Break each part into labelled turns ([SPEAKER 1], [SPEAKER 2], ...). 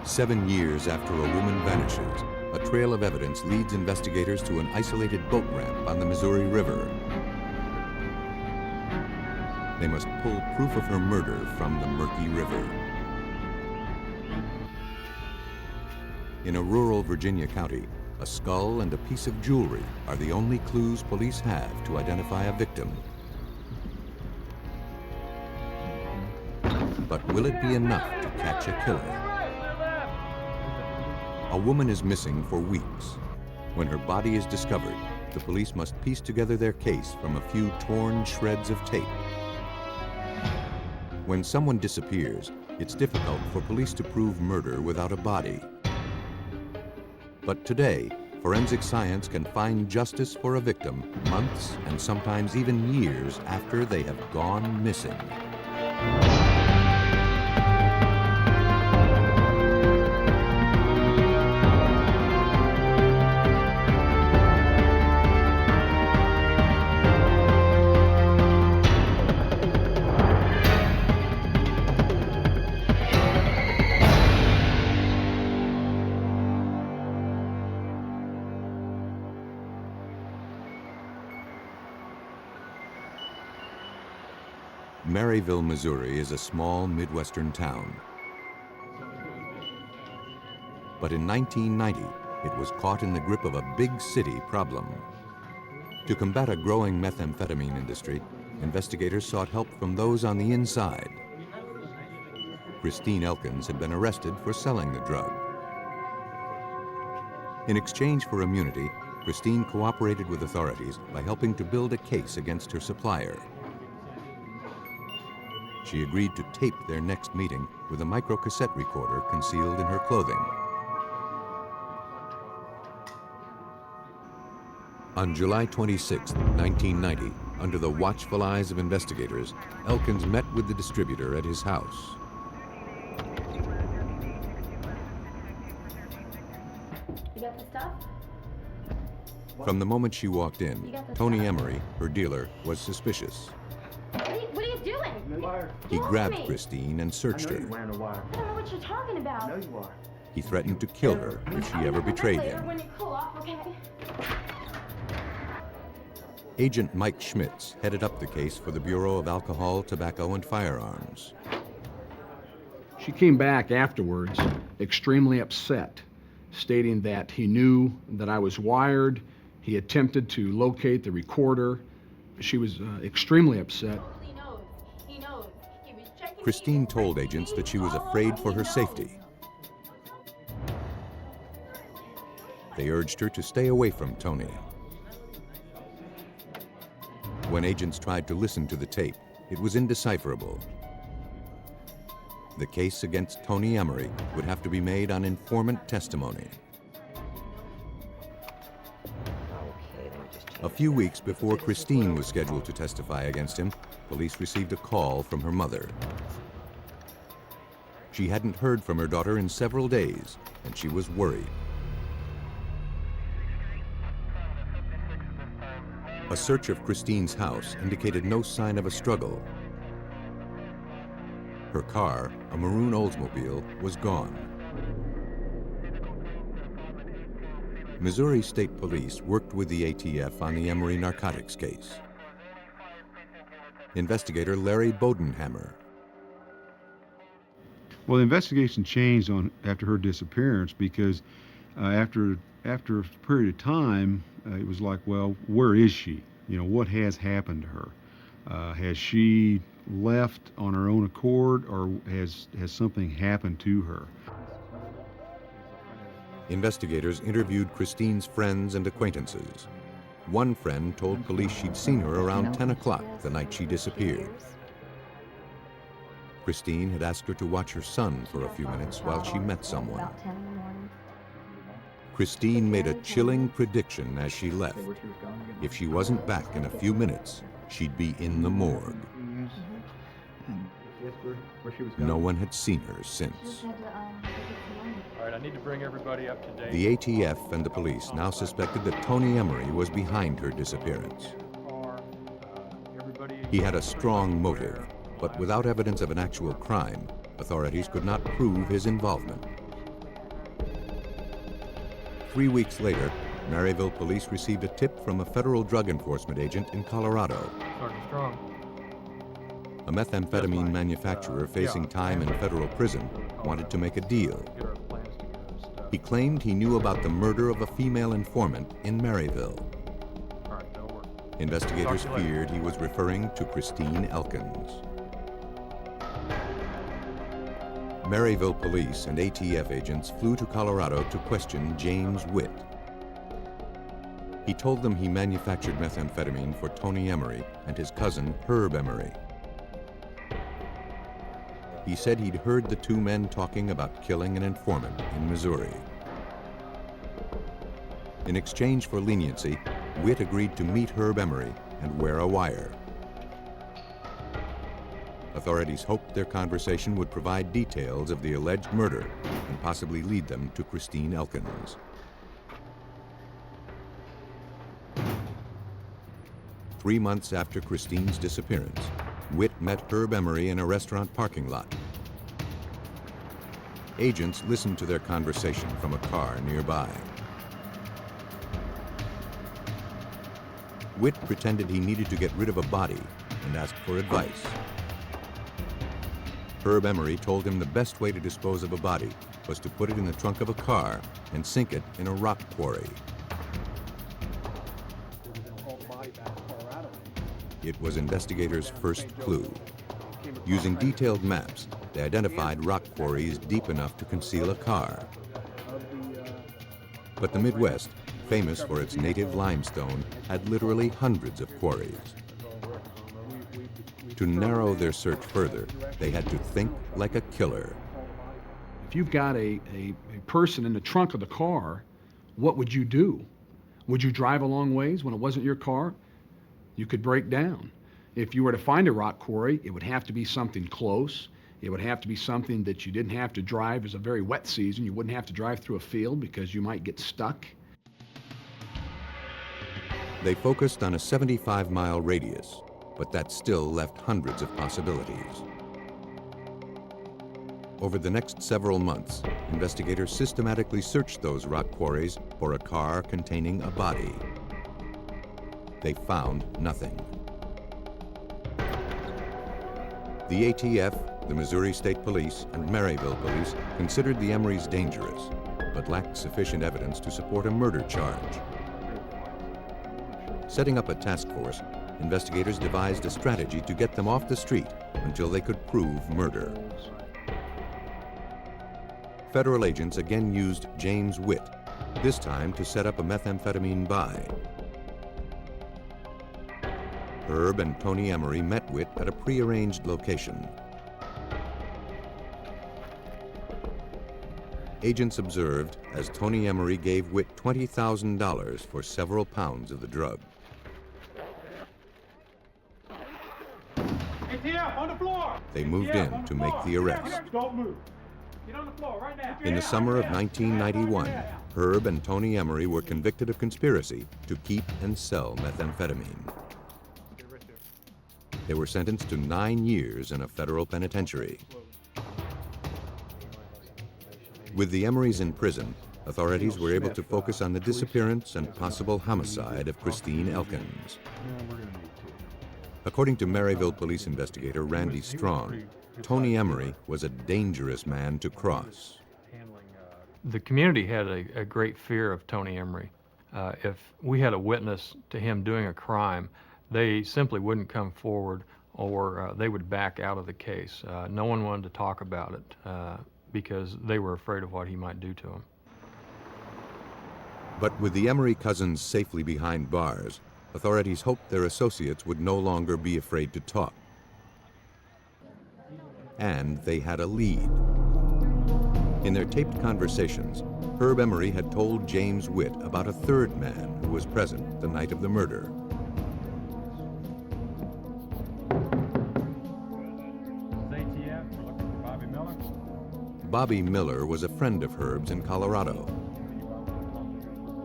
[SPEAKER 1] 7 years after a woman vanishes, a trail of evidence leads investigators to an isolated boat ramp on the Missouri River. They must pull proof of her murder from the murky river. In a rural Virginia county, a skull and a piece of jewelry are the only clues police have to identify a victim. But will it be enough to catch a killer? A woman is missing for weeks. When her body is discovered, the police must piece together their case from a few torn shreds of tape. When someone disappears, it's difficult for police to prove murder without a body. But today, forensic science can find justice for a victim months and sometimes even years after they have gone missing. Maryville, Missouri is a small Midwestern town. But in 1990, it was caught in the grip of a big city problem. To combat a growing methamphetamine industry, investigators sought help from those on the inside. Christine Elkins had been arrested for selling the drug. In exchange for immunity, Christine cooperated with authorities by helping to build a case against her supplier. She agreed to tape their next meeting with a microcassette recorder concealed in her clothing. On July 26, 1990, under the watchful eyes of investigators, Elkins met with the distributor at his house.
[SPEAKER 2] You got the stuff?
[SPEAKER 1] From the moment she walked in, Tony Emery, her dealer, was suspicious.
[SPEAKER 2] What are you doing?
[SPEAKER 1] He grabbed Christine and searched her.
[SPEAKER 2] I don't know what you're talking about.
[SPEAKER 3] I know you are.
[SPEAKER 1] He threatened to kill her if she ever betrayed him.
[SPEAKER 2] When you cool off, okay?
[SPEAKER 1] Agent Mike Schmitz headed up the case for the Bureau of Alcohol, Tobacco, and Firearms.
[SPEAKER 4] She came back afterwards extremely upset, stating that he knew that I was wired. He attempted to locate the recorder. She was extremely upset.
[SPEAKER 1] Christine told agents that she was afraid for her safety. They urged her to stay away from Tony. When agents tried to listen to the tape, it was indecipherable. The case against Tony Emery would have to be made on informant testimony. A few weeks before Christine was scheduled to testify against him, police received a call from her mother. She hadn't heard from her daughter in several days, and she was worried. A search of Christine's house indicated no sign of a struggle. Her car, a maroon Oldsmobile, was gone. Missouri State Police worked with the ATF on the Emery narcotics case. Investigator Larry Bodenhammer.
[SPEAKER 5] Well, the investigation changed after her disappearance because after a period of time, it was like, well, where is she? You know, what has happened to her? Has she left on her own accord, or has something happened to her?
[SPEAKER 1] Investigators interviewed Christine's friends and acquaintances. One friend told police she'd seen her around 10 o'clock the night she disappeared. Christine had asked her to watch her son for a few minutes while she met someone. Christine made a chilling prediction as she left. If she wasn't back in a few minutes, she'd be in the morgue. No one had seen her since.
[SPEAKER 6] All right, I need to bring everybody up to date.
[SPEAKER 1] The ATF and the police now suspected that Tony Emery was behind her disappearance. He had a strong motive, but without evidence of an actual crime, authorities could not prove his involvement. 3 weeks later, Maryville police received a tip from a federal drug enforcement agent in Colorado.
[SPEAKER 6] Sergeant Strong.
[SPEAKER 1] A methamphetamine manufacturer facing time in federal prison wanted to make a deal.
[SPEAKER 6] Get our plans together and stuff.
[SPEAKER 1] He claimed he knew about the murder of a female informant in Maryville.
[SPEAKER 6] All right, that'll work.
[SPEAKER 1] Investigators
[SPEAKER 6] Talk to you later.
[SPEAKER 1] feared he was referring to Christine Elkins. Maryville police and ATF agents flew to Colorado to question James Witt. He told them he manufactured methamphetamine for Tony Emery and his cousin Herb Emery. He said he'd heard the two men talking about killing an informant in Missouri. In exchange for leniency, Witt agreed to meet Herb Emery and wear a wire. Authorities hoped their conversation would provide details of the alleged murder and possibly lead them to Christine Elkins. 3 months after Christine's disappearance, Witt met Herb Emery in a restaurant parking lot. Agents listened to their conversation from a car nearby. Witt pretended he needed to get rid of a body and asked for advice. Herb Emery told him the best way to dispose of a body was to put it in the trunk of a car and sink it in a rock quarry. It was investigators' first clue. Using detailed maps, they identified rock quarries deep enough to conceal a car. But the Midwest, famous for its native limestone, had literally hundreds of quarries. To narrow their search further, they had to think like a killer.
[SPEAKER 4] If you've got a person in the trunk of the car, what would you do? Would you drive a long ways when it wasn't your car? You could break down. If you were to find a rock quarry, it would have to be something close. It would have to be something that you didn't have to drive. It's a very wet season. You wouldn't have to drive through a field because you might get stuck.
[SPEAKER 1] They focused on a 75-mile radius, but that still left hundreds of possibilities. Over the next several months, investigators systematically searched those rock quarries for a car containing a body. They found nothing. The ATF, the Missouri State Police, and Maryville Police considered the Emerys dangerous, but lacked sufficient evidence to support a murder charge. Setting up a task force, investigators devised a strategy to get them off the street until they could prove murder. Federal agents again used James Witt, this time to set up a methamphetamine buy. Herb and Tony Emery met Witt at a prearranged location. Agents observed as Tony Emery gave Witt $20,000 for several pounds of the drug.
[SPEAKER 3] ATF, on the floor!
[SPEAKER 1] They moved
[SPEAKER 3] ATF,
[SPEAKER 1] in
[SPEAKER 3] on the
[SPEAKER 1] to make
[SPEAKER 3] floor.
[SPEAKER 1] the arrest.
[SPEAKER 3] Don't move. Get on the floor right now.
[SPEAKER 1] In the summer of 1991, Herb and Tony Emery were convicted of conspiracy to keep and sell methamphetamine. They were sentenced to 9 years in a federal penitentiary. With the Emerys in prison, authorities were able to focus on the disappearance and possible homicide of Christine Elkins. According to Maryville police investigator Randy Strong, Tony Emery was a dangerous man to cross.
[SPEAKER 6] The community had a great fear of Tony Emery. If we had a witness to him doing a crime, they simply wouldn't come forward, or they would back out of the case. No one wanted to talk about it because they were afraid of what he might do to them.
[SPEAKER 1] But with the Emery cousins safely behind bars, authorities hoped their associates would no longer be afraid to talk. And they had a lead. In their taped conversations, Herb Emery had told James Witt about a third man who was present the night of the murder.
[SPEAKER 3] ATF, we're looking for Bobby Miller.
[SPEAKER 1] Bobby Miller was a friend of Herb's in Colorado.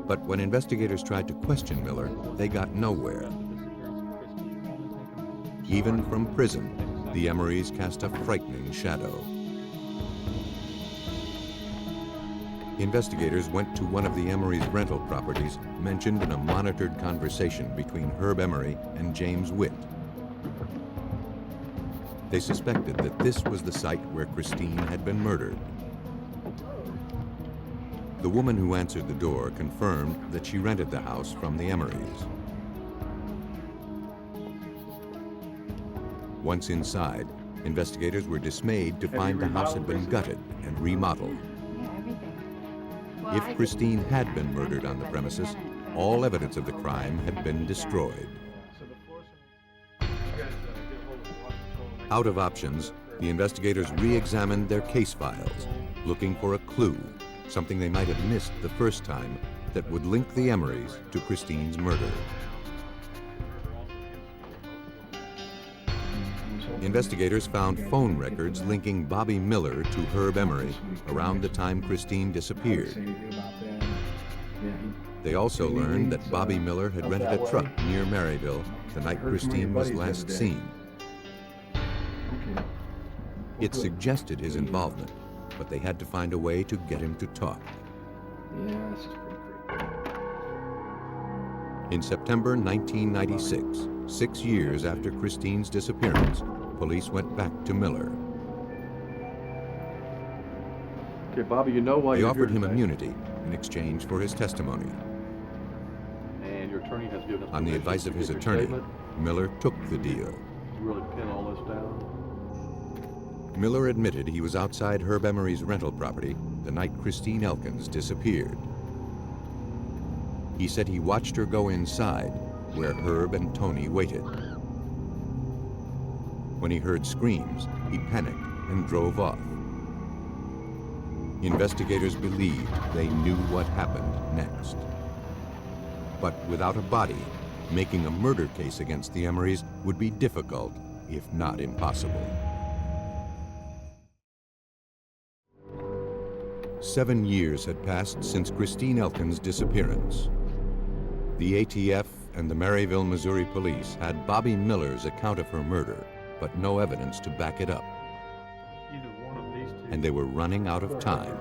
[SPEAKER 1] But when investigators tried to question Miller, they got nowhere. Even from prison, the Emerys cast a frightening shadow. Investigators went to one of the Emery's rental properties mentioned in a monitored conversation between Herb Emery and James Witt. They suspected that this was the site where Christine had been murdered. The woman who answered the door confirmed that she rented the house from the Emerys. Once inside, investigators were dismayed to find the house had been gutted and remodeled.
[SPEAKER 2] Yeah, everything.
[SPEAKER 1] If Christine had been murdered on the premises, all evidence of the crime had been destroyed. Out of options, the investigators re-examined their case files, looking for a clue, something they might have missed the first time, that would link the Emerys to Christine's murder. Investigators found phone records linking Bobby Miller to Herb Emery around the time Christine disappeared. They also learned that Bobby Miller had rented a truck near Maryville the night Christine was last seen. It suggested his involvement, but they had to find a way to get him to talk.
[SPEAKER 4] Yeah, this is pretty creepy.
[SPEAKER 1] In September 1996, 6 years after Christine's disappearance, police went back to Miller.
[SPEAKER 4] Okay, Bobby, you know why
[SPEAKER 1] They
[SPEAKER 4] you're
[SPEAKER 1] offered
[SPEAKER 4] here
[SPEAKER 1] him
[SPEAKER 4] today.
[SPEAKER 1] immunity in exchange for his testimony.
[SPEAKER 4] And your attorney has given us
[SPEAKER 1] On the
[SPEAKER 4] permission
[SPEAKER 1] advice
[SPEAKER 4] to
[SPEAKER 1] of his
[SPEAKER 4] get your
[SPEAKER 1] attorney,
[SPEAKER 4] statement.
[SPEAKER 1] Miller took the deal.
[SPEAKER 4] You really pin all this down?
[SPEAKER 1] Miller admitted he was outside Herb Emery's rental property the night Christine Elkins disappeared. He said he watched her go inside, where Herb and Tony waited. When he heard screams, he panicked and drove off. Investigators believed they knew what happened next. But without a body, making a murder case against the Emerys would be difficult, if not impossible. 7 years had passed since Christine Elkins' disappearance. The ATF and the Maryville, Missouri police had Bobby Miller's account of her murder, but no evidence to back it up.
[SPEAKER 3] Either one of these two.
[SPEAKER 1] And they were running out of time.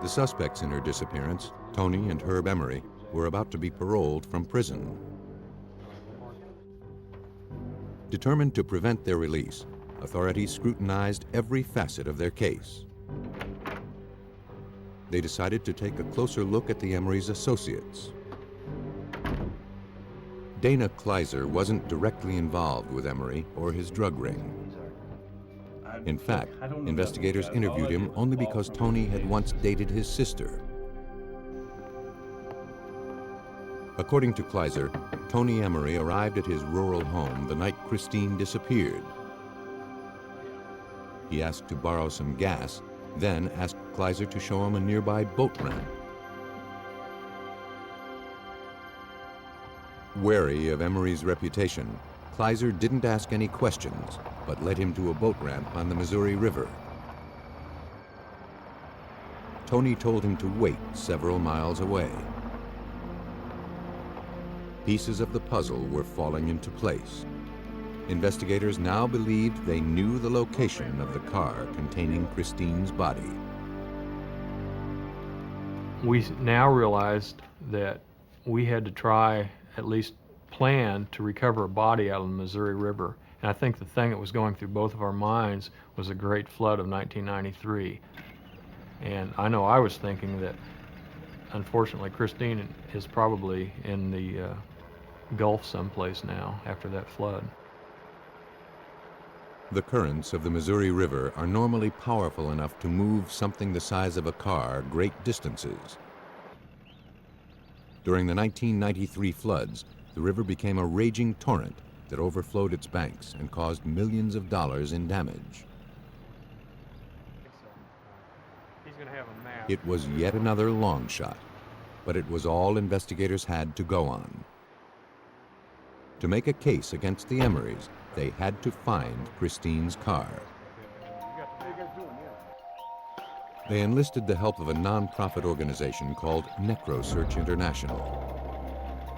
[SPEAKER 1] The suspects in her disappearance, Tony and Herb Emery, were about to be paroled from prison. Determined to prevent their release, authorities scrutinized every facet of their case. They decided to take a closer look at the Emerys' associates. Dana Kleiser wasn't directly involved with Emery or his drug ring. In fact, investigators interviewed him only because Tony had once dated his sister. According to Kleiser, Tony Emery arrived at his rural home the night Christine disappeared. He asked to borrow some gas, then asked Kleiser to show him a nearby boat ramp. Wary of Emery's reputation, Kleiser didn't ask any questions, but led him to a boat ramp on the Missouri River. Tony told him to wait several miles away. Pieces of the puzzle were falling into place. Investigators now believed they knew the location of the car containing Christine's body.
[SPEAKER 6] We now realized that we had to try, at least plan, to recover a body out of the Missouri River. And I think the thing that was going through both of our minds was the Great Flood of 1993. And I know I was thinking that, unfortunately, Christine is probably in the Gulf someplace now after that flood.
[SPEAKER 1] The currents of the Missouri River are normally powerful enough to move something the size of a car great distances. During the 1993 floods, the river became a raging torrent that overflowed its banks and caused millions of dollars in damage.
[SPEAKER 3] He's going to have a map.
[SPEAKER 1] It was yet another long shot, but it was all investigators had to go on. To make a case against the Emerys, they had to find Christine's car. They enlisted the help of a non-profit organization called NecroSearch International.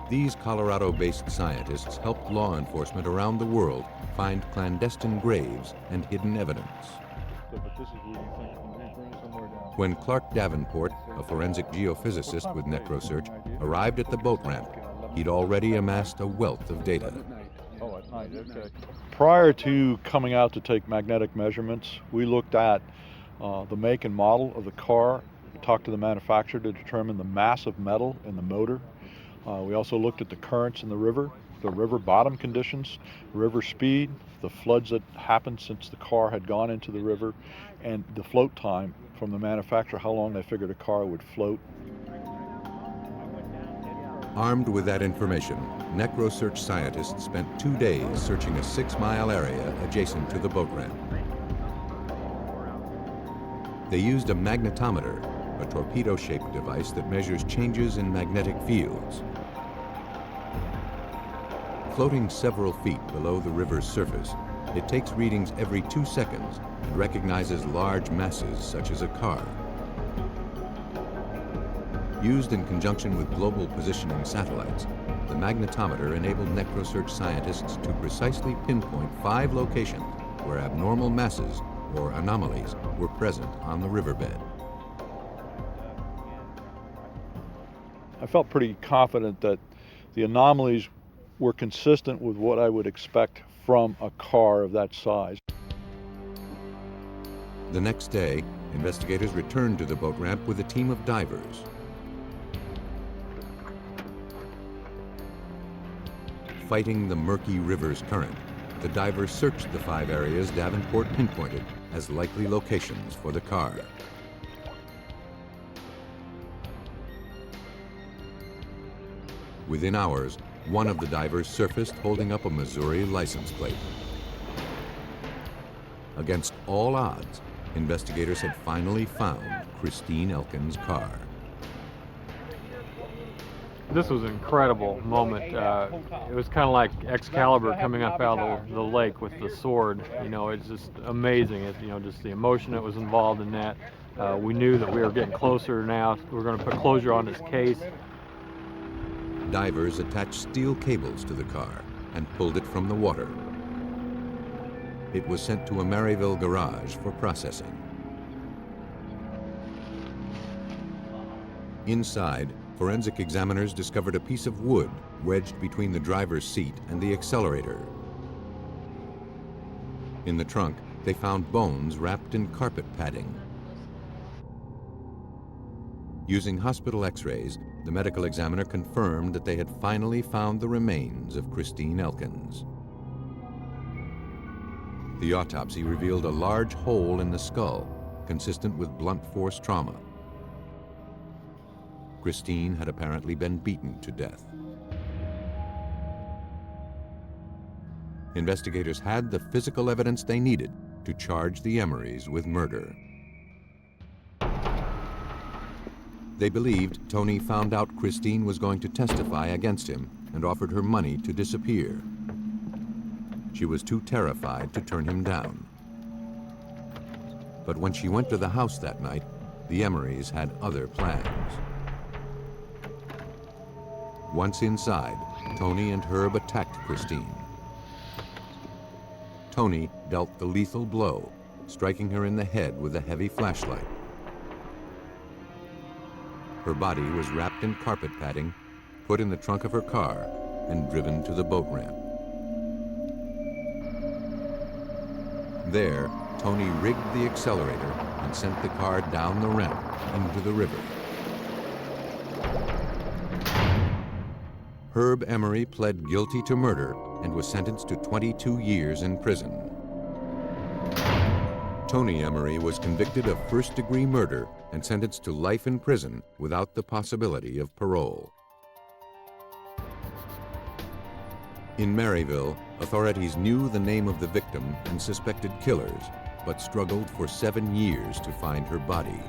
[SPEAKER 1] These Colorado-based scientists helped law enforcement around the world find clandestine graves and hidden evidence. When Clark Davenport, a forensic geophysicist with NecroSearch, arrived at the boat ramp, he'd already amassed a wealth of data.
[SPEAKER 7] Prior to coming out to take magnetic measurements, we looked at the make and model of the car, talked to the manufacturer to determine the mass of metal in the motor. We also looked at the currents in the river bottom conditions, river speed, the floods that happened since the car had gone into the river, and the float time from the manufacturer, how long they figured a car would float.
[SPEAKER 1] Armed with that information, NecroSearch scientists spent 2 days searching a 6-mile area adjacent to the boat ramp. They used a magnetometer, a torpedo-shaped device that measures changes in magnetic fields. Floating several feet below the river's surface, it takes readings every 2 seconds and recognizes large masses such as a car. Used in conjunction with global positioning satellites, the magnetometer enabled NecroSearch scientists to precisely pinpoint 5 locations where abnormal masses, or anomalies, were present on the riverbed.
[SPEAKER 7] I felt pretty confident that the anomalies were consistent with what I would expect from a car of that size.
[SPEAKER 1] The next day, investigators returned to the boat ramp with a team of divers. Fighting the murky river's current, the divers searched the 5 areas Davenport pinpointed as likely locations for the car. Within hours, one of the divers surfaced holding up a Missouri license plate. Against all odds, investigators had finally found Christine Elkins' car.
[SPEAKER 6] This was an incredible moment. It was kind of like Excalibur coming up out of the lake with the sword. You know, it's just amazing. Just the emotion that was involved in that. We knew that we were getting closer now. We were going to put closure on this case.
[SPEAKER 1] Divers attached steel cables to the car and pulled it from the water. It was sent to a Maryville garage for processing. Inside, forensic examiners discovered a piece of wood wedged between the driver's seat and the accelerator. In the trunk, they found bones wrapped in carpet padding. Using hospital x-rays, the medical examiner confirmed that they had finally found the remains of Christine Elkins. The autopsy revealed a large hole in the skull, consistent with blunt force trauma. Christine had apparently been beaten to death. Investigators had the physical evidence they needed to charge the Emorys with murder. They believed Tony found out Christine was going to testify against him and offered her money to disappear. She was too terrified to turn him down. But when she went to the house that night, the Emorys had other plans. Once inside, Tony and Herb attacked Christine. Tony dealt the lethal blow, striking her in the head with a heavy flashlight. Her body was wrapped in carpet padding, put in the trunk of her car, and driven to the boat ramp. There, Tony rigged the accelerator and sent the car down the ramp into the river. Herb Emery pled guilty to murder and was sentenced to 22 years in prison. Tony Emery was convicted of first-degree murder and sentenced to life in prison without the possibility of parole. In Maryville, authorities knew the name of the victim and suspected killers, but struggled for 7 years to find her body.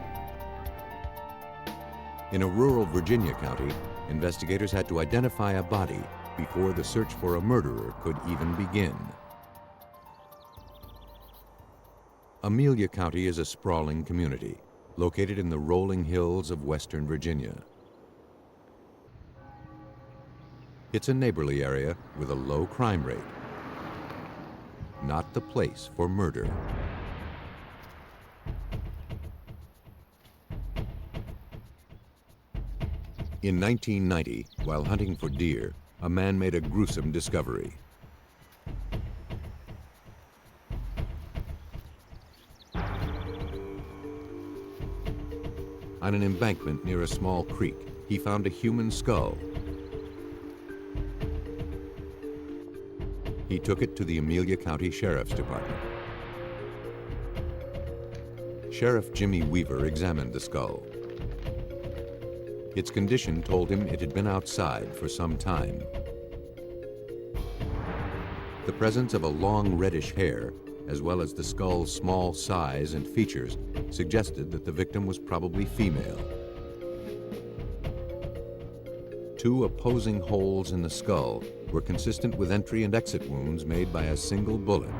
[SPEAKER 1] In a rural Virginia county, investigators had to identify a body before the search for a murderer could even begin. Amelia County is a sprawling community, located in the rolling hills of western Virginia. It's a neighborly area with a low crime rate. Not the place for murder. In 1990, while hunting for deer, a man made a gruesome discovery. On an embankment near a small creek, he found a human skull. He took it to the Amelia County Sheriff's Department. Sheriff Jimmy Weaver examined the skull. Its condition told him it had been outside for some time. The presence of a long reddish hair, as well as the skull's small size and features, suggested that the victim was probably female. Two opposing holes in the skull were consistent with entry and exit wounds made by a single bullet.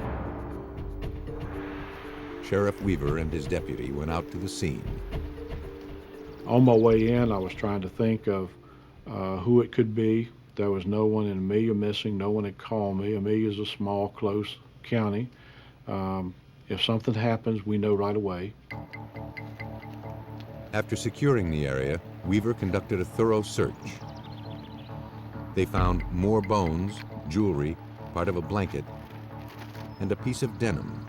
[SPEAKER 1] Sheriff Weaver and his deputy went out to the scene.
[SPEAKER 8] On my way in, I was trying to think of who it could be. There was no one in Amelia missing. No one had called me. Amelia is a small, close county. If something happens, we know right away.
[SPEAKER 1] After securing the area, Weaver conducted a thorough search. They found more bones, jewelry, part of a blanket, and a piece of denim.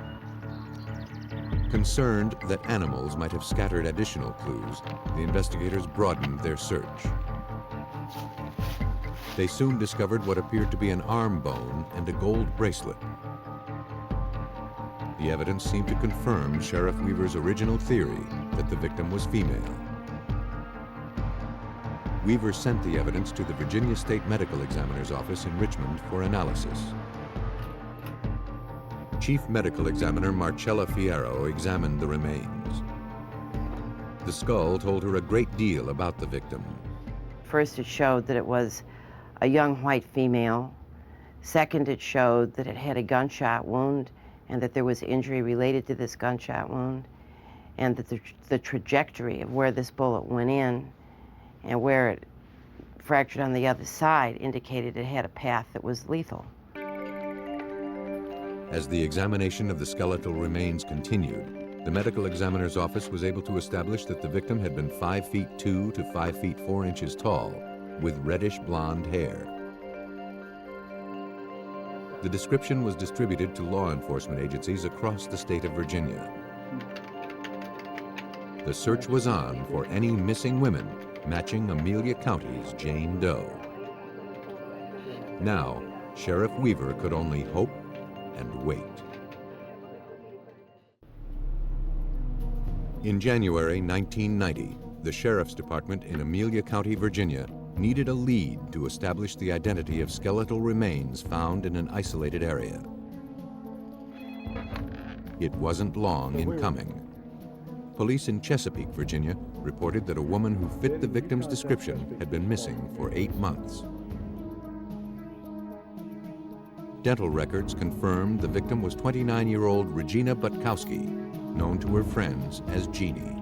[SPEAKER 1] Concerned that animals might have scattered additional clues, the investigators broadened their search. They soon discovered what appeared to be an arm bone and a gold bracelet. The evidence seemed to confirm Sheriff Weaver's original theory that the victim was female. Weaver sent the evidence to the Virginia State Medical Examiner's office in Richmond for analysis. Chief Medical Examiner Marcella Fierro examined the remains. The skull told her a great deal about the victim.
[SPEAKER 9] First, it showed that it was a young white female. Second, it showed that it had a gunshot wound and that there was injury related to this gunshot wound, and that the trajectory of where this bullet went in and where it fractured on the other side indicated it had a path that was lethal.
[SPEAKER 1] As the examination of the skeletal remains continued, the medical examiner's office was able to establish that the victim had been 5 feet 2 to 5 feet 4 inches tall, with reddish blonde hair. The description was distributed to law enforcement agencies across the state of Virginia. The search was on for any missing women matching Amelia County's Jane Doe. Now, Sheriff Weaver could only hope and wait. In January 1990, the Sheriff's Department in Amelia County, Virginia, needed a lead to establish the identity of skeletal remains found in an isolated area. It wasn't long in coming. Police in Chesapeake, Virginia, reported that a woman who fit the victim's description had been missing for 8 months. Dental records confirmed the victim was 29-year-old Regina Butkowski, known to her friends as Jeannie.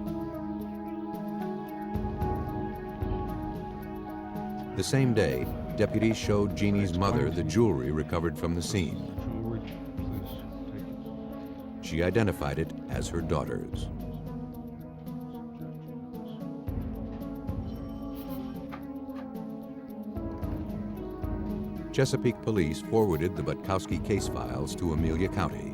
[SPEAKER 1] The same day, deputies showed Jeannie's mother the jewelry recovered from the scene. She identified it as her daughter's. Chesapeake police forwarded the Butkowski case files to Amelia County.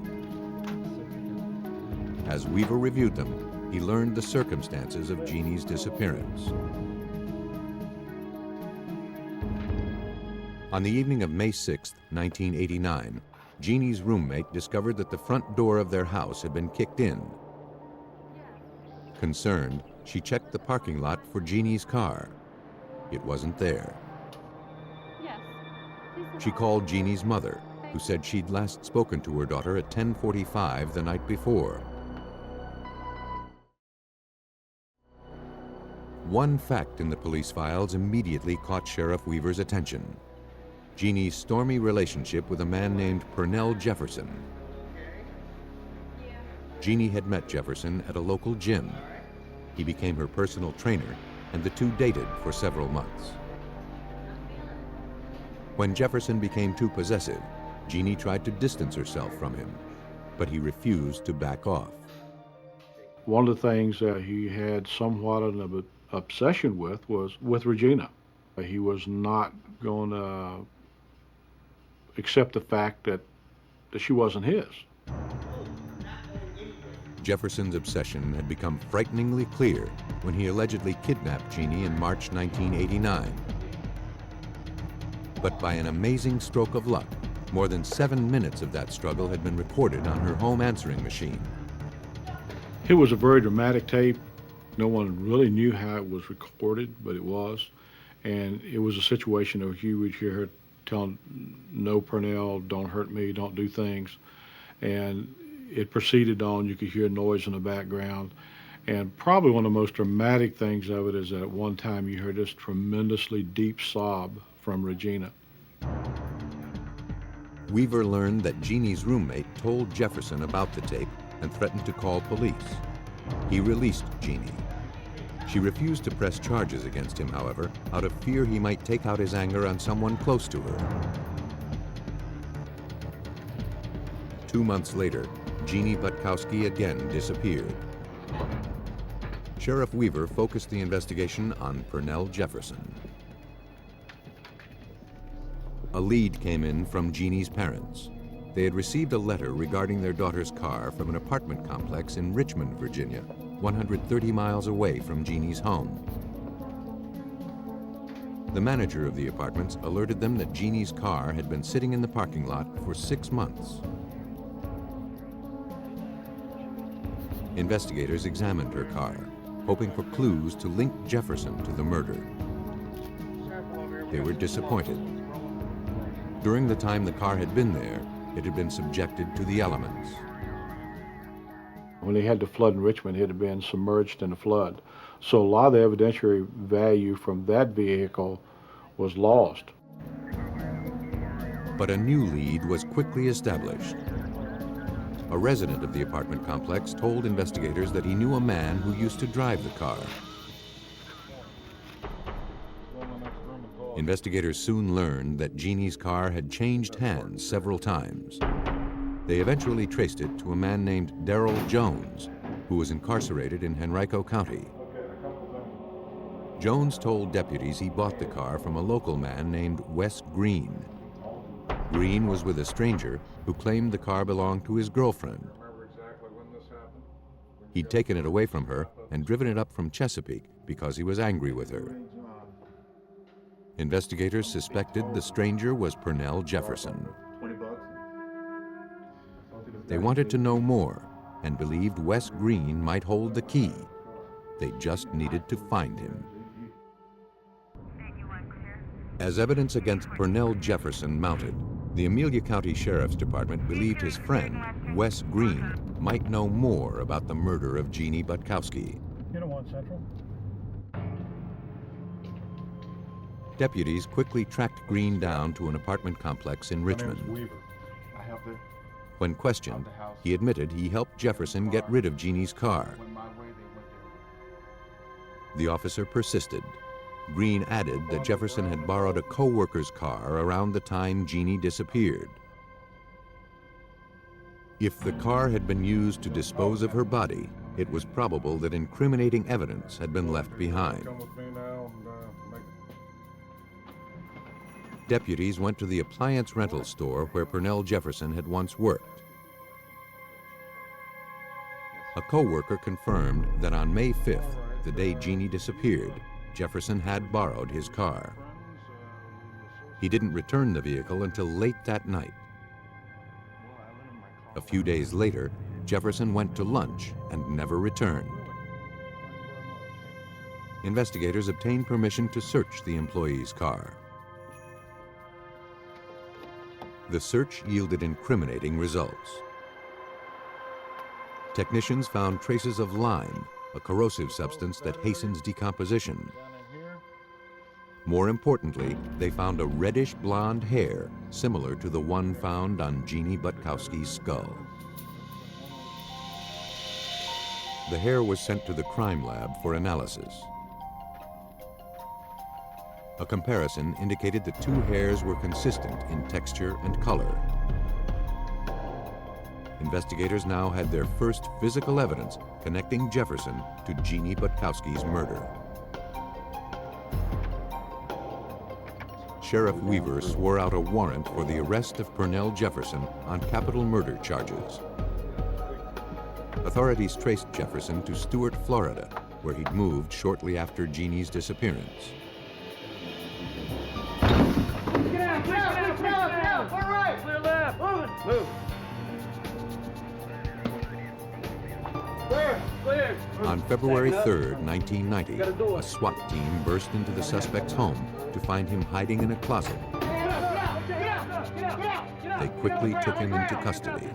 [SPEAKER 1] As Weaver reviewed them, he learned the circumstances of Jeannie's disappearance. On the evening of May 6, 1989, Jeannie's roommate discovered that the front door of their house had been kicked in. Concerned, she checked the parking lot for Jeannie's car. It wasn't there. She called Jeannie's mother, who said she'd last spoken to her daughter at 10:45 the night before. One fact in the police files immediately caught Sheriff Weaver's attention: Jeannie's stormy relationship with a man named Pernell Jefferson. Jeannie had met Jefferson at a local gym. He became her personal trainer, and the two dated for several months. When Jefferson became too possessive, Jeannie tried to distance herself from him, but he refused to back off.
[SPEAKER 8] One of the things, he had somewhat of obsession with was with Regina. He was not going to accept the fact that she wasn't his.
[SPEAKER 1] Jefferson's obsession had become frighteningly clear when he allegedly kidnapped Jeannie in March 1989. But by an amazing stroke of luck, more than 7 minutes of that struggle had been recorded on her home answering machine.
[SPEAKER 8] It was a very dramatic tape. No one really knew how it was recorded, but it was. And it was a situation where you would hear her telling, "No, Purnell, don't hurt me, don't do things." And it proceeded on. You could hear noise in the background. And probably one of the most dramatic things of it is that at one time you heard this tremendously deep sob from Regina.
[SPEAKER 1] Weaver learned that Jeannie's roommate told Jefferson about the tape and threatened to call police. He released Jeannie. She refused to press charges against him, however, out of fear he might take out his anger on someone close to her. 2 months later, Jeannie Butkowski again disappeared. Sheriff Weaver focused the investigation on Purnell Jefferson. A lead came in from Jeannie's parents. They had received a letter regarding their daughter's car from an apartment complex in Richmond, Virginia, 130 miles away from Jeannie's home. The manager of the apartments alerted them that Jeannie's car had been sitting in the parking lot for 6 months. Investigators examined her car, hoping for clues to link Jefferson to the murder. They were disappointed. During the time the car had been there, it had been subjected to the elements.
[SPEAKER 8] When they had the flood in Richmond, it had been submerged in the flood. So a lot of the evidentiary value from that vehicle was lost.
[SPEAKER 1] But a new lead was quickly established. A resident of the apartment complex told investigators that he knew a man who used to drive the car. Investigators soon learned that Jeannie's car had changed hands several times. They eventually traced it to a man named Darrell Jones, who was incarcerated in Henrico County. Jones told deputies he bought the car from a local man named Wes Green. Green was with a stranger who claimed the car belonged to his girlfriend. He'd taken it away from her and driven it up from Chesapeake because he was angry with her. Investigators suspected the stranger was Purnell Jefferson. They wanted to know more and believed Wes Green might hold the key. They just needed to find him. As evidence against Purnell Jefferson mounted, the Amelia County Sheriff's Department believed his friend, Wes Green, might know more about the murder of Jeannie Butkowski. Deputies quickly tracked Green down to an apartment complex in Richmond. When questioned, he admitted he helped Jefferson get rid of Jeannie's car. The officer persisted. Green added that Jefferson had borrowed a co-worker's car around the time Jeannie disappeared. If the car had been used to dispose of her body, it was probable that incriminating evidence had been left behind. Deputies went to the appliance rental store where Purnell Jefferson had once worked. A co-worker confirmed that on May 5th, the day Jeannie disappeared, Jefferson had borrowed his car. He didn't return the vehicle until late that night. A few days later, Jefferson went to lunch and never returned. Investigators obtained permission to search the employee's car. The search yielded incriminating results. Technicians found traces of lime, a corrosive substance that hastens decomposition. More importantly, they found a reddish blonde hair similar to the one found on Jeannie Butkowski's skull. The hair was sent to the crime lab for analysis. A comparison indicated the two hairs were consistent in texture and color. Investigators now had their first physical evidence connecting Jefferson to Jeannie Butkowski's murder. Sheriff Weaver swore out a warrant for the arrest of Pernell Jefferson on capital murder charges. Authorities traced Jefferson to Stuart, Florida, where he'd moved shortly after Jeannie's disappearance. On February 3rd, 1990, a SWAT team burst into the suspect's home to find him hiding in a closet. They quickly took him into custody.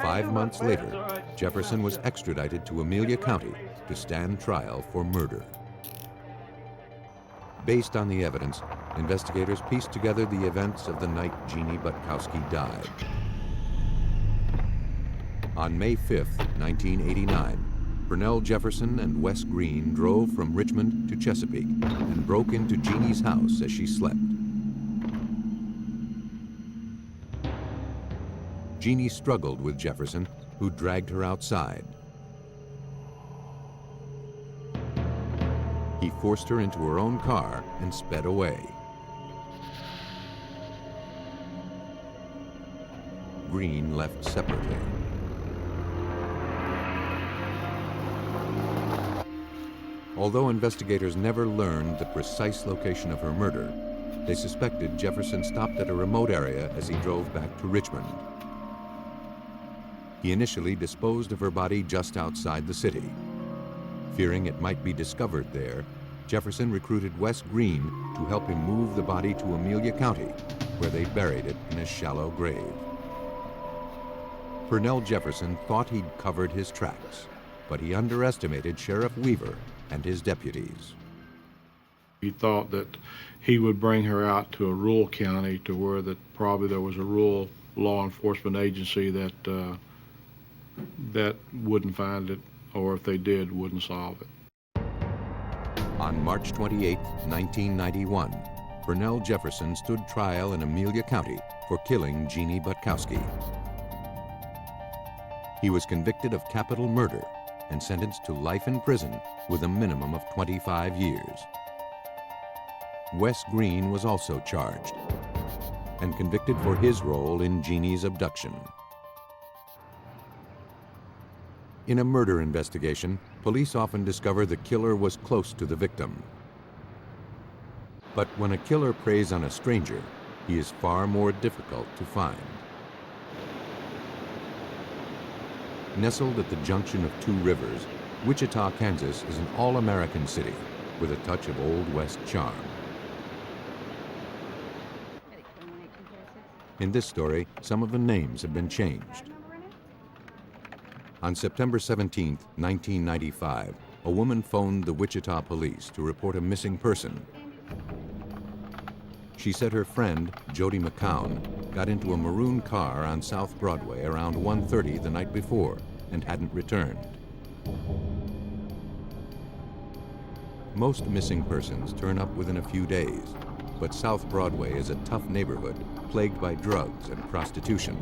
[SPEAKER 1] 5 months later, Jefferson was extradited to Amelia County to stand trial for murder. Based on the evidence, investigators pieced together the events of the night Jeannie Butkowski died. On May 5th, 1989, Pernell Jefferson and Wes Green drove from Richmond to Chesapeake and broke into Jeannie's house as she slept. Jeannie struggled with Jefferson, who dragged her outside. He forced her into her own car and sped away. Green left separately. Although investigators never learned the precise location of her murder, they suspected Jefferson stopped at a remote area as he drove back to Richmond. He initially disposed of her body just outside the city. Fearing it might be discovered there, Jefferson recruited Wes Green to help him move the body to Amelia County, where they buried it in a shallow grave. Pernell Jefferson thought he'd covered his tracks, but he underestimated Sheriff Weaver and his deputies.
[SPEAKER 8] He thought that he would bring her out to a rural county to where that probably there was a rural law enforcement agency that that wouldn't find it, or if they did, wouldn't solve it.
[SPEAKER 1] On March 28, 1991, Pernell Jefferson stood trial in Amelia County for killing Jeannie Butkowski. He was convicted of capital murder and sentenced to life in prison with a minimum of 25 years. Wes Green was also charged and convicted for his role in Jeannie's abduction. In a murder investigation, police often discover the killer was close to the victim. But when a killer preys on a stranger, he is far more difficult to find. Nestled at the junction of two rivers, Wichita, Kansas is an all-American city with a touch of Old West charm. In this story, some of the names have been changed. On September 17, 1995, a woman phoned the Wichita police to report a missing person. She said her friend, Jody McCown, got into a maroon car on South Broadway around 1:30 the night before and hadn't returned. Most missing persons turn up within a few days, but South Broadway is a tough neighborhood plagued by drugs and prostitution.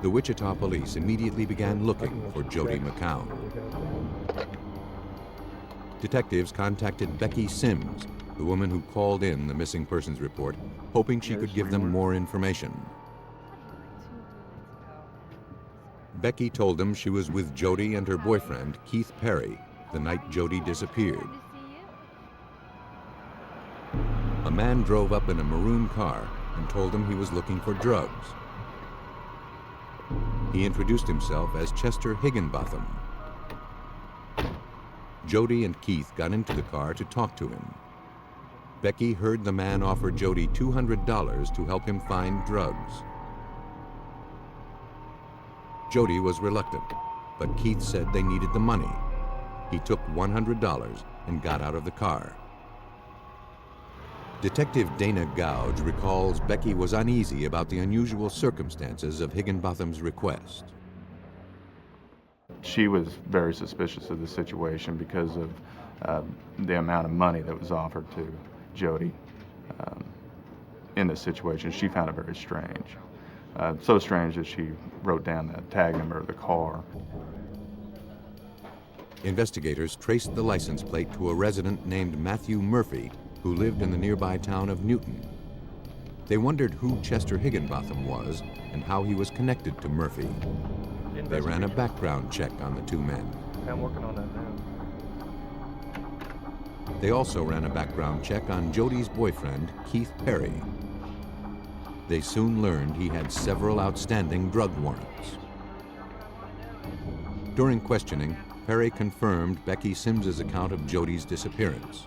[SPEAKER 1] The Wichita police immediately began looking for Jody McCown. Detectives contacted Becky Sims, the woman who called in the missing persons report, hoping she could give them more information. Becky told them she was with Jody and her boyfriend, Keith Perry, the night Jody disappeared. A man drove up in a maroon car and told them he was looking for drugs. He introduced himself as Chester Higginbotham. Jody and Keith got into the car to talk to him. Becky heard the man offer Jody $200 to help him find drugs. Jody was reluctant, but Keith said they needed the money. He took $100 and got out of the car. Detective Dana Gouge recalls Becky was uneasy about the unusual circumstances of Higginbotham's request.
[SPEAKER 10] She was very suspicious of the situation because of the amount of money that was offered to Jody in this situation. She found it very strange. So strange that she wrote down the tag number of the car.
[SPEAKER 1] Investigators traced the license plate to a resident named Matthew Murphy, who lived in the nearby town of Newton. They wondered who Chester Higginbotham was and how he was connected to Murphy. They ran a background check on the two men.
[SPEAKER 3] I'm working on that now.
[SPEAKER 1] They also ran a background check on Jody's boyfriend, Keith Perry. They soon learned he had several outstanding drug warrants. During questioning, Perry confirmed Becky Sims's account of Jody's disappearance,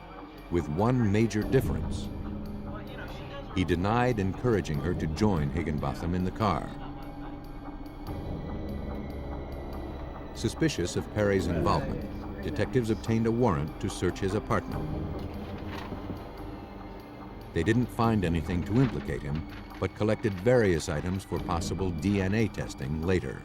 [SPEAKER 1] with one major difference. He denied encouraging her to join Higginbotham in the car. Suspicious of Perry's involvement, detectives obtained a warrant to search his apartment. They didn't find anything to implicate him, but collected various items for possible DNA testing later.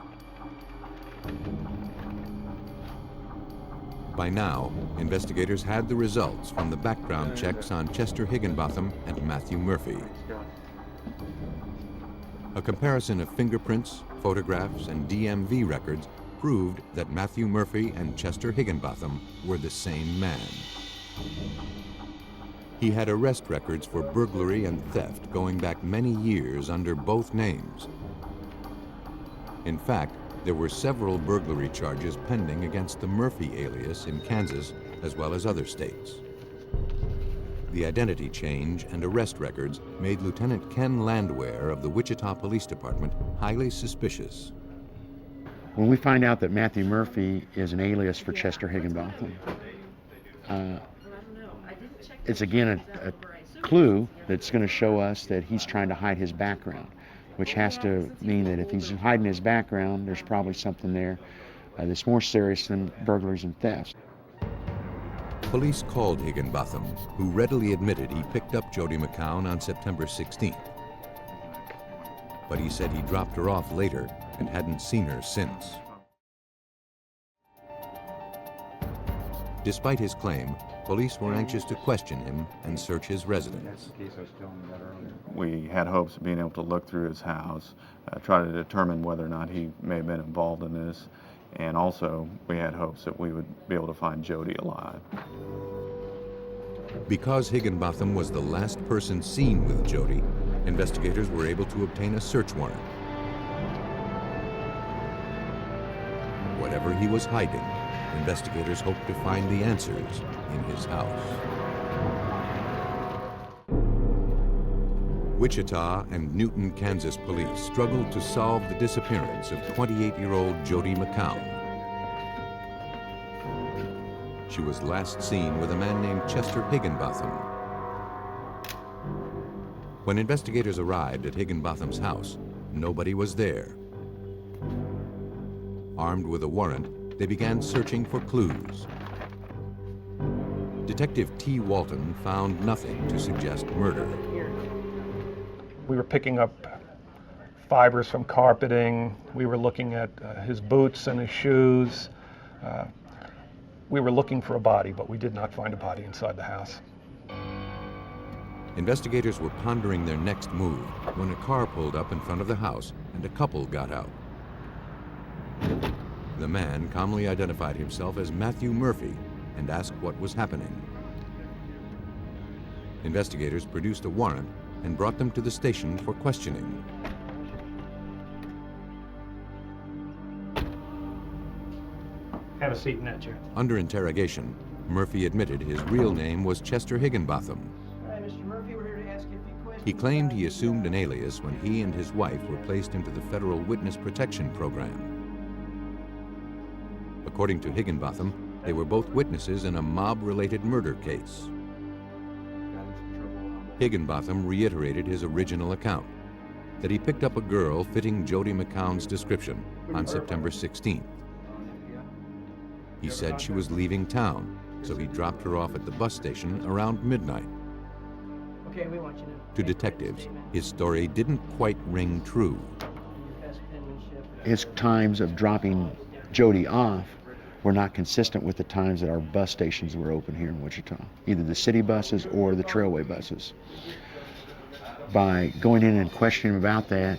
[SPEAKER 1] By now, investigators had the results from the background checks on Chester Higginbotham and Matthew Murphy. A comparison of fingerprints, photographs, and DMV records proved that Matthew Murphy and Chester Higginbotham were the same man. He had arrest records for burglary and theft going back many years under both names. In fact, there were several burglary charges pending against the Murphy alias in Kansas, as well as other states. The identity change and arrest records made Lieutenant Ken Landwehr of the Wichita Police Department highly suspicious.
[SPEAKER 11] When we find out that Matthew Murphy is an alias for Chester Higginbotham, it's again a clue that's going to show us that he's trying to hide his background, which has to mean that if he's hiding his background, there's probably something there that's more serious than burglaries and thefts.
[SPEAKER 1] Police called Higginbotham, who readily admitted he picked up Jody McCown on September 16th. But he said he dropped her off later and hadn't seen her since. Despite his claim, police were anxious to question him and search his residence.
[SPEAKER 10] We had hopes of being able to look through his house, try to determine whether or not he may have been involved in this, and also we had hopes that we would be able to find Jody alive.
[SPEAKER 1] Because Higginbotham was the last person seen with Jody, investigators were able to obtain a search warrant. Whatever he was hiding, investigators hoped to find the answers in his house. Wichita and Newton, Kansas police struggled to solve the disappearance of 28-year-old Jody McCown. She was last seen with a man named Chester Higginbotham. When investigators arrived at Higginbotham's house, nobody was there. Armed with a warrant, they began searching for clues. Detective T. Walton found nothing to suggest murder.
[SPEAKER 12] We were picking up fibers from carpeting. We were looking at his boots and his shoes. We were looking for a body, but we did not find a body inside the house.
[SPEAKER 1] Investigators were pondering their next move when a car pulled up in front of the house and a couple got out. The man calmly identified himself as Matthew Murphy and asked what was happening. Investigators produced a warrant and brought them to the station for questioning.
[SPEAKER 3] Have a seat in that chair.
[SPEAKER 1] Under interrogation, Murphy admitted his real name was Chester Higginbotham.
[SPEAKER 13] All right, Mr. Murphy, we're here to ask you a few questions.
[SPEAKER 1] He claimed he assumed an alias when he and his wife were placed into the federal witness protection program. According to Higginbotham, they were both witnesses in a mob-related murder case. Higginbotham reiterated his original account, that he picked up a girl fitting Jody McCown's description on September 16th. He said she was leaving town, so he dropped her off at the bus station around midnight.
[SPEAKER 13] Okay, we want you to.
[SPEAKER 1] To detectives, his story didn't quite ring true.
[SPEAKER 11] His times of dropping Jody off were not consistent with the times that our bus stations were open here in Wichita, either the city buses or the trailway buses. By going in and questioning him about that,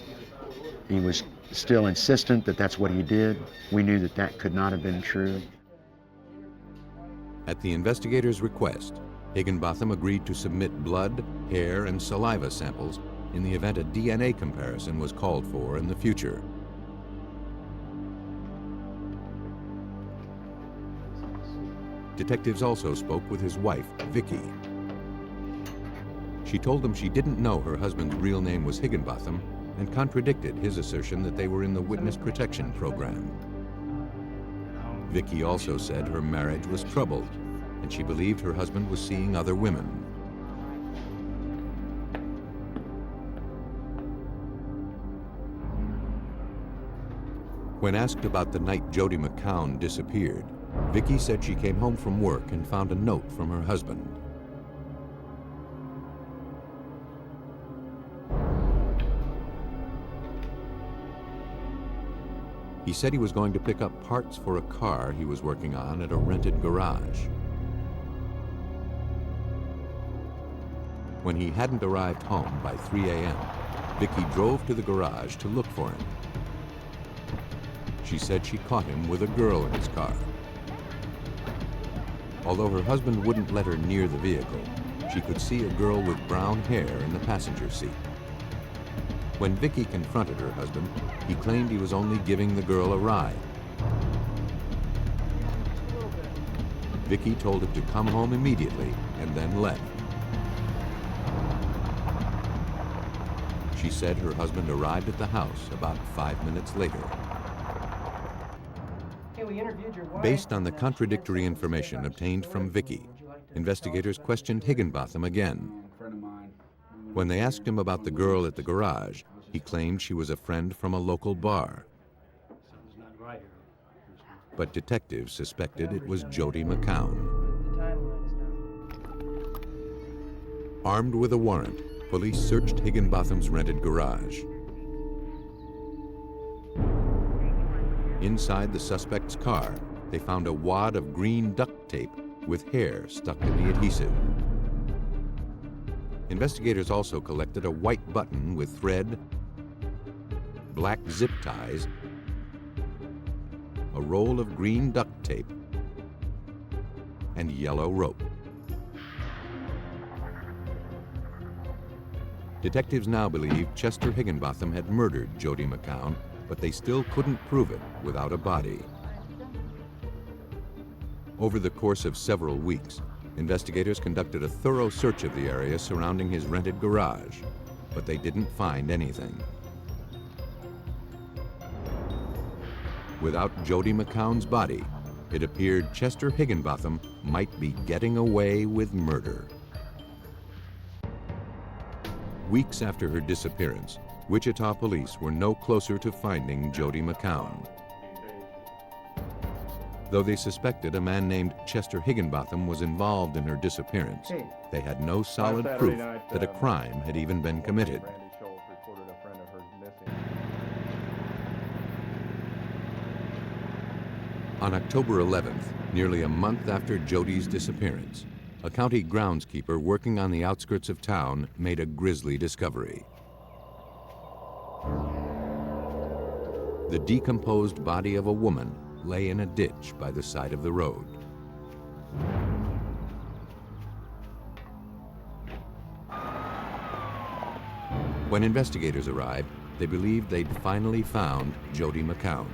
[SPEAKER 11] he was still insistent that that's what he did. We knew that that could not have been true.
[SPEAKER 1] At the investigators' request, Higginbotham agreed to submit blood, hair, and saliva samples in the event a DNA comparison was called for in the future. Detectives also spoke with his wife, Vicky. She told them she didn't know her husband's real name was Higginbotham and contradicted his assertion that they were in the witness protection program. Vicky also said her marriage was troubled and she believed her husband was seeing other women. When asked about the night Jody McCown disappeared, Vicky said she came home from work and found a note from her husband. He said he was going to pick up parts for a car he was working on at a rented garage. When he hadn't arrived home by 3 a.m., Vicky drove to the garage to look for him. She said she caught him with a girl in his car. Although her husband wouldn't let her near the vehicle, she could see a girl with brown hair in the passenger seat. When Vicky confronted her husband, he claimed he was only giving the girl a ride. Vicky told him to come home immediately and then left. She said her husband arrived at the house about 5 minutes later. Based on the contradictory information obtained from Vicky, investigators questioned Higginbotham again. When they asked him about the girl at the garage, he claimed she was a friend from a local bar. But detectives suspected it was Jody McCown. Armed with a warrant, police searched Higginbotham's rented garage. Inside the suspect's car, they found a wad of green duct tape with hair stuck in the adhesive. Investigators also collected a white button with thread, black zip ties, a roll of green duct tape, and yellow rope. Detectives now believe Chester Higginbotham had murdered Jody McCown, but they still couldn't prove it without a body. Over the course of several weeks, investigators conducted a thorough search of the area surrounding his rented garage, but they didn't find anything. Without Jody McCown's body, it appeared Chester Higginbotham might be getting away with murder. Weeks after her disappearance, Wichita police were no closer to finding Jody McCown. Though they suspected a man named Chester Higginbotham was involved in her disappearance, they had no solid proof that a crime had even been committed. On October 11th, nearly a month after Jody's disappearance, a county groundskeeper working on the outskirts of town made a grisly discovery. The decomposed body of a woman lay in a ditch by the side of the road. When investigators arrived, they believed they'd finally found Jody McCown.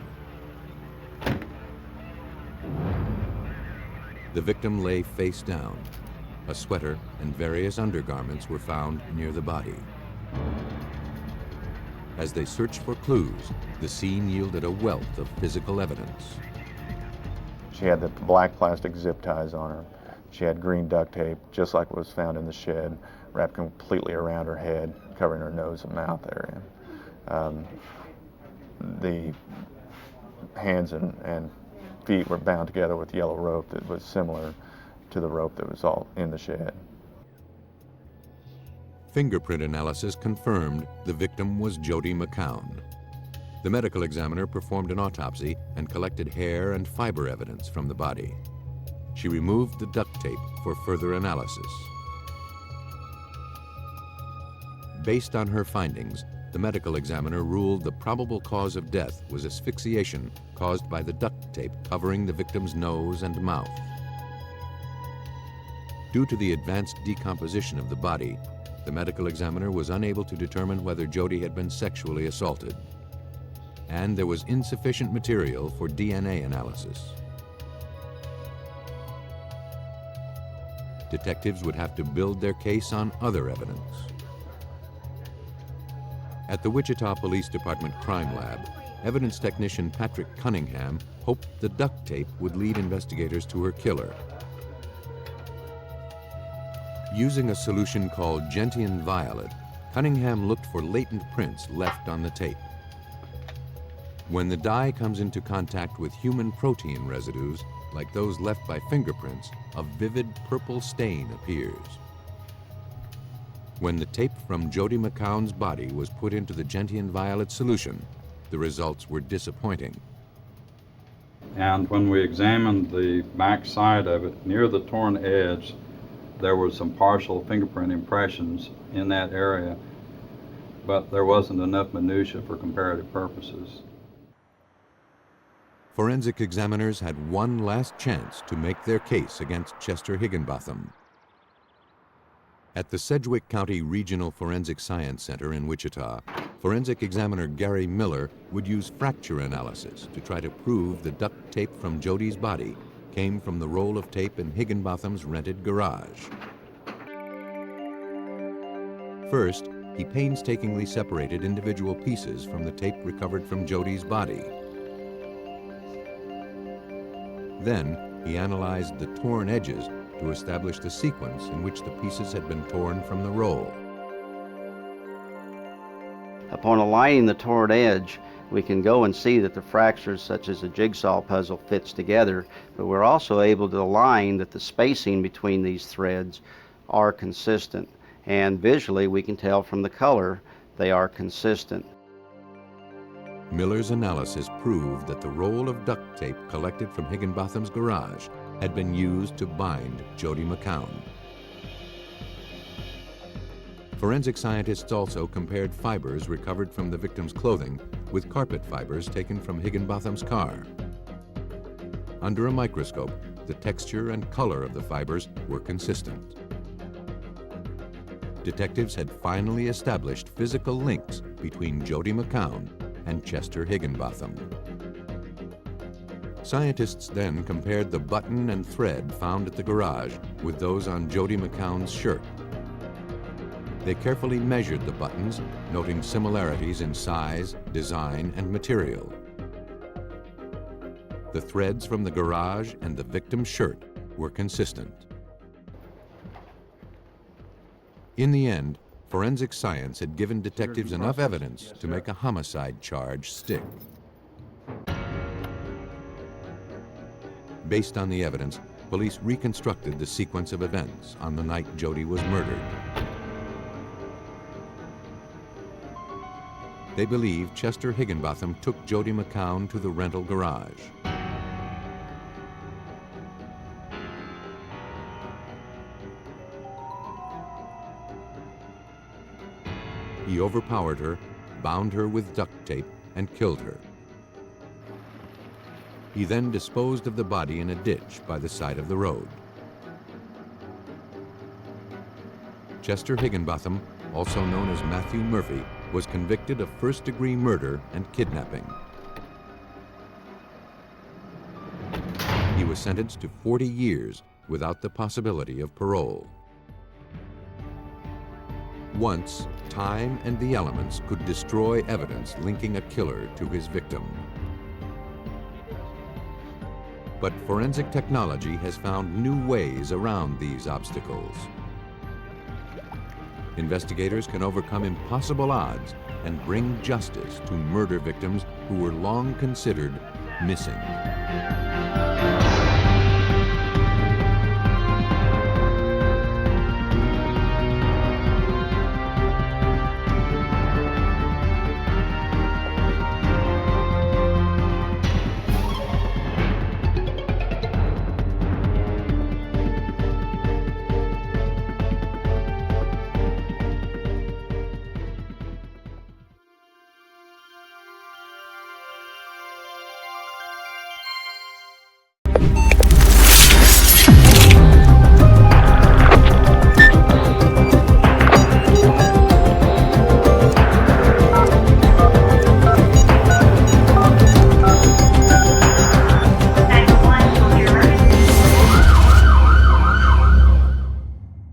[SPEAKER 1] The victim lay face down. A sweater and various undergarments were found near the body. As they searched for clues, the scene yielded a wealth of physical evidence.
[SPEAKER 10] She had the black plastic zip ties on her. She had green duct tape, just like was found in the shed, wrapped completely around her head, covering her nose and mouth area. The hands and feet were bound together with yellow rope that was similar to the rope that was all in the shed.
[SPEAKER 1] Fingerprint analysis confirmed the victim was Jody McCown. The medical examiner performed an autopsy and collected hair and fiber evidence from the body. She removed the duct tape for further analysis. Based on her findings, the medical examiner ruled the probable cause of death was asphyxiation caused by the duct tape covering the victim's nose and mouth. Due to the advanced decomposition of the body, the medical examiner was unable to determine whether Jody had been sexually assaulted. And there was insufficient material for DNA analysis. Detectives would have to build their case on other evidence. At the Wichita Police Department Crime Lab, evidence technician Patrick Cunningham hoped the duct tape would lead investigators to her killer. Using a solution called gentian violet, Cunningham looked for latent prints left on the tape. When the dye comes into contact with human protein residues, like those left by fingerprints, a vivid purple stain appears. When the tape from Jody McCown's body was put into the gentian violet solution, the results were disappointing.
[SPEAKER 14] And when we examined the back side of it, near the torn edge, there were some partial fingerprint impressions in that area, but there wasn't enough minutia for comparative purposes.
[SPEAKER 1] Forensic examiners had one last chance to make their case against Chester Higginbotham. At the Sedgwick County Regional Forensic Science Center in Wichita, forensic examiner Gary Miller would use fracture analysis to try to prove the duct tape from Jody's body came from the roll of tape in Higginbotham's rented garage. First, he painstakingly separated individual pieces from the tape recovered from Jody's body. Then, he analyzed the torn edges to establish the sequence in which the pieces had been torn from the roll.
[SPEAKER 15] Upon aligning the torn edge, we can go and see that the fractures, such as a jigsaw puzzle, fits together, but we're also able to align that the spacing between these threads are consistent. And visually, we can tell from the color they are consistent.
[SPEAKER 1] Miller's analysis proved that the roll of duct tape collected from Higginbotham's garage had been used to bind Jody McCown. Forensic scientists also compared fibers recovered from the victim's clothing with carpet fibers taken from Higginbotham's car. Under a microscope, the texture and color of the fibers were consistent. Detectives had finally established physical links between Jody McCown and Chester Higginbotham. Scientists then compared the button and thread found at the garage with those on Jody McCown's shirt. They carefully measured the buttons, noting similarities in size, design, and material. The threads from the garage and the victim's shirt were consistent. In the end, forensic science had given detectives enough evidence to make a homicide charge stick. Based on the evidence, police reconstructed the sequence of events on the night Jody was murdered. They believe Chester Higginbotham took Jody McCown to the rental garage. He overpowered her, bound her with duct tape, and killed her. He then disposed of the body in a ditch by the side of the road. Chester Higginbotham, also known as Matthew Murphy, was convicted of first-degree murder and kidnapping. He was sentenced to 40 years without the possibility of parole. Once, time and the elements could destroy evidence linking a killer to his victim. But forensic technology has found new ways around these obstacles. Investigators can overcome impossible odds and bring justice to murder victims who were long considered missing.